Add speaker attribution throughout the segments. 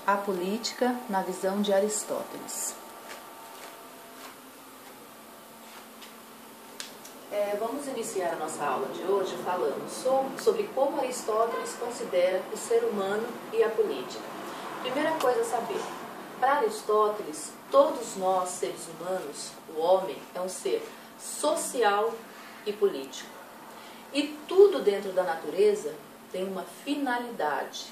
Speaker 1: A política na visão de Aristóteles. Vamos iniciar a nossa aula de hoje falando sobre como Aristóteles considera o ser humano e a política. Primeira coisa a saber, para Aristóteles, todos nós, seres humanos, o homem é um ser social e político. E tudo dentro da natureza tem uma finalidade.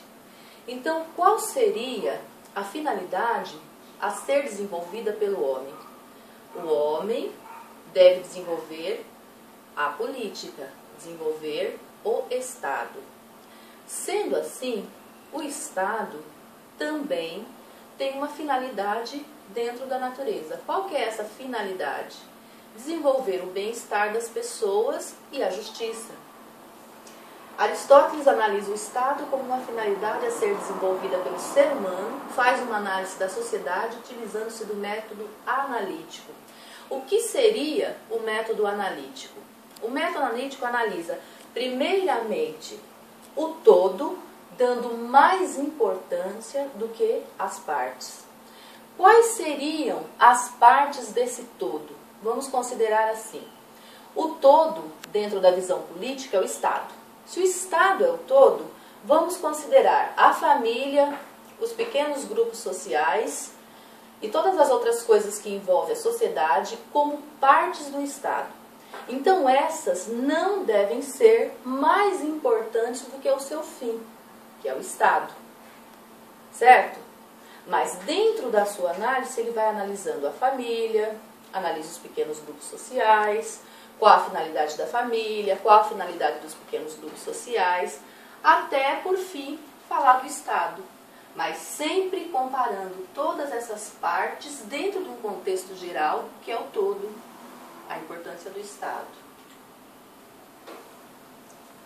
Speaker 1: Então, qual seria a finalidade a ser desenvolvida pelo homem? O homem deve desenvolver a política, desenvolver o Estado. Sendo assim, o Estado também tem uma finalidade dentro da natureza. Qual que é essa finalidade? Desenvolver o bem-estar das pessoas e a justiça. Aristóteles analisa o Estado como uma finalidade a ser desenvolvida pelo ser humano, faz uma análise da sociedade utilizando-se do método analítico. O que seria o método analítico? O método analítico analisa, primeiramente, o todo, dando mais importância do que as partes. Quais seriam as partes desse todo? Vamos considerar assim. O todo, dentro da visão política, é o Estado. Se o Estado é o todo, vamos considerar a família, os pequenos grupos sociais e todas as outras coisas que envolvem a sociedade como partes do Estado. Então essas não devem ser mais importantes do que o seu fim, que é o Estado. Certo? Mas dentro da sua análise, ele vai analisando a família, analisa os pequenos grupos sociais, qual a finalidade da família, qual a finalidade dos pequenos grupos sociais, até, por fim, falar do Estado. Mas sempre comparando todas essas partes dentro de um contexto geral, que é o todo, a importância do Estado.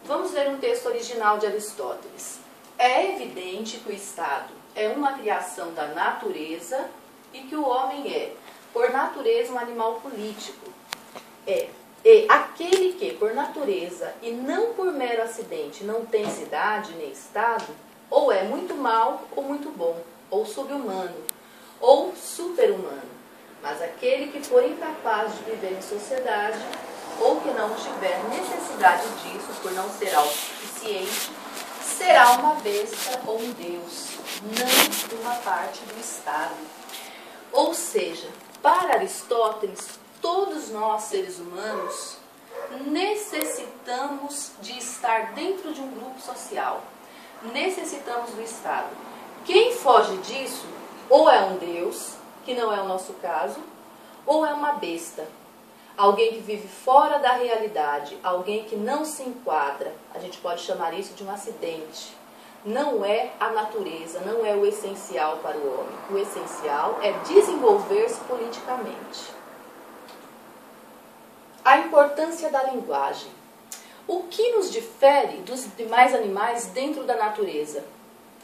Speaker 1: Vamos ver um texto original de Aristóteles. É evidente que o Estado é uma criação da natureza e que o homem é, por natureza, um animal político. E aquele que, por natureza e não por mero acidente, não tem cidade nem Estado, ou é muito mal ou muito bom, ou subhumano, ou super-humano. Mas aquele que for incapaz de viver em sociedade, ou que não tiver necessidade disso, por não ser autossuficiente, será uma besta ou um deus, não uma parte do Estado. Ou seja, para Aristóteles, todos nós, seres humanos, necessitamos de estar dentro de um grupo social. Necessitamos do Estado. Quem foge disso, ou é um deus, que não é o nosso caso, ou é uma besta. Alguém que vive fora da realidade, alguém que não se enquadra. A gente pode chamar isso de um acidente. Não é a natureza, não é o essencial para o homem. O essencial é desenvolver-se politicamente. A importância da linguagem. O que nos difere dos demais animais dentro da natureza?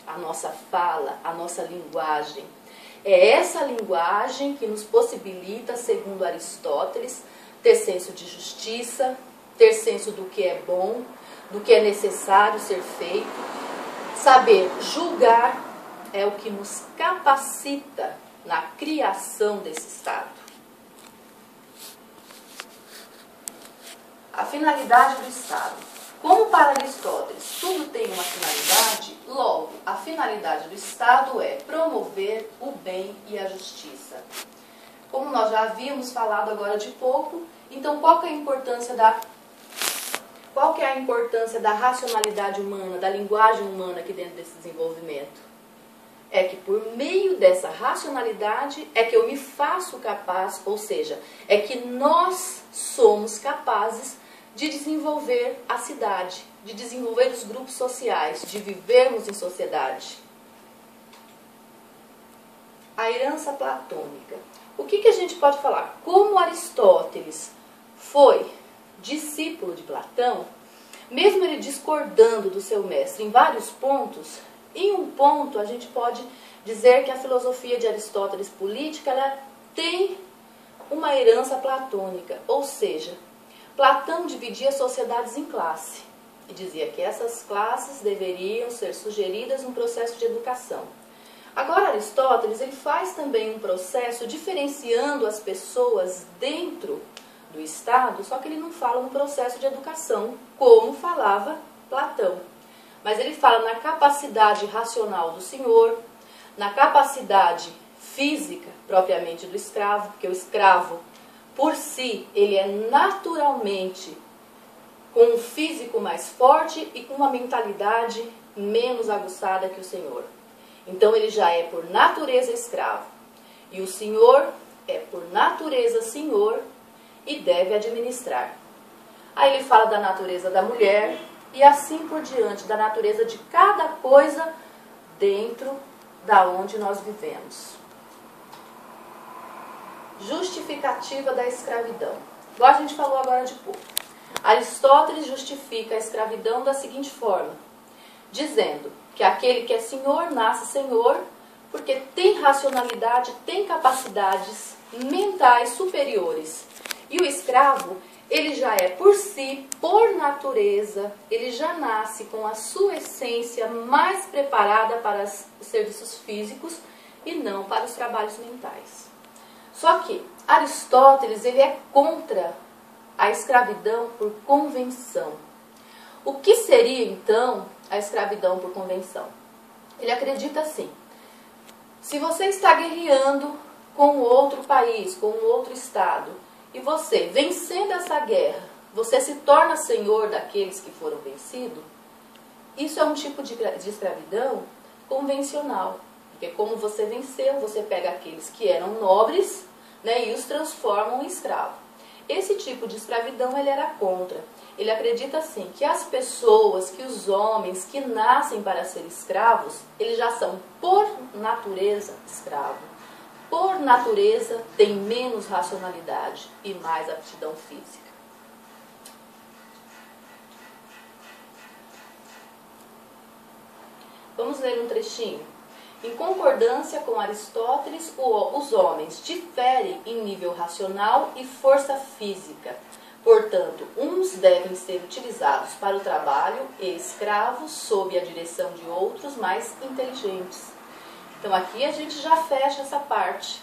Speaker 1: A nossa fala, a nossa linguagem. É essa linguagem que nos possibilita, segundo Aristóteles, ter senso de justiça, ter senso do que é bom, do que é necessário ser feito. Saber julgar é o que nos capacita na criação desse Estado. A finalidade do Estado. Como para Aristóteles tudo tem uma finalidade, logo, a finalidade do Estado é promover o bem e a justiça. Como nós já havíamos falado agora de pouco, então qual que é a importância da racionalidade humana, da linguagem humana aqui dentro desse desenvolvimento? É que por meio dessa racionalidade é que eu me faço capaz, ou seja, é que nós somos capazes de desenvolver a cidade, de desenvolver os grupos sociais, de vivermos em sociedade. A herança platônica. O que a gente pode falar? Como Aristóteles foi discípulo de Platão, mesmo ele discordando do seu mestre em vários pontos, em um ponto a gente pode dizer que a filosofia de Aristóteles política ela tem uma herança platônica, ou seja, Platão dividia sociedades em classe e dizia que essas classes deveriam ser sugeridas no processo de educação. Agora, Aristóteles ele faz também um processo diferenciando as pessoas dentro do Estado, só que ele não fala no processo de educação, como falava Platão. Mas ele fala na capacidade racional do senhor, na capacidade física propriamente do escravo, porque o escravo, por si, ele é naturalmente com um físico mais forte e com uma mentalidade menos aguçada que o senhor. Então ele já é por natureza escravo. E o senhor é por natureza senhor e deve administrar. Aí ele fala da natureza da mulher e assim por diante, da natureza de cada coisa dentro da onde nós vivemos. Justificativa da escravidão. Igual a gente falou agora de pouco. Aristóteles justifica a escravidão da seguinte forma, dizendo que aquele que é senhor nasce senhor porque tem racionalidade, tem capacidades mentais superiores. E o escravo, ele já é por si, por natureza, ele já nasce com a sua essência mais preparada para os serviços físicos e não para os trabalhos mentais. Só que Aristóteles ele é contra a escravidão por convenção. O que seria então a escravidão por convenção? Ele acredita assim: se você está guerreando com outro país, com outro estado, e você, vencendo essa guerra, você se torna senhor daqueles que foram vencidos, isso é um tipo de escravidão convencional. Porque como você venceu, você pega aqueles que eram nobres, né, e os transforma em escravo. Esse tipo de escravidão ele era contra. Ele acredita assim, que as pessoas, que os homens que nascem para ser escravos, eles já são por natureza escravos. Por natureza tem menos racionalidade e mais aptidão física. Vamos ler um trechinho. Em concordância com Aristóteles, os homens diferem em nível racional e força física. Portanto, uns devem ser utilizados para o trabalho e escravos sob a direção de outros mais inteligentes. Então aqui a gente já fecha essa parte.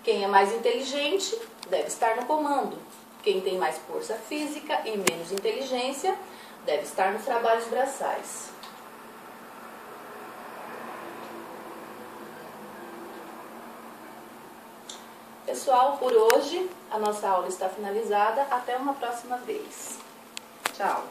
Speaker 1: Quem é mais inteligente deve estar no comando. Quem tem mais força física e menos inteligência deve estar nos trabalhos braçais. Pessoal, por hoje a nossa aula está finalizada. Até uma próxima vez. Tchau!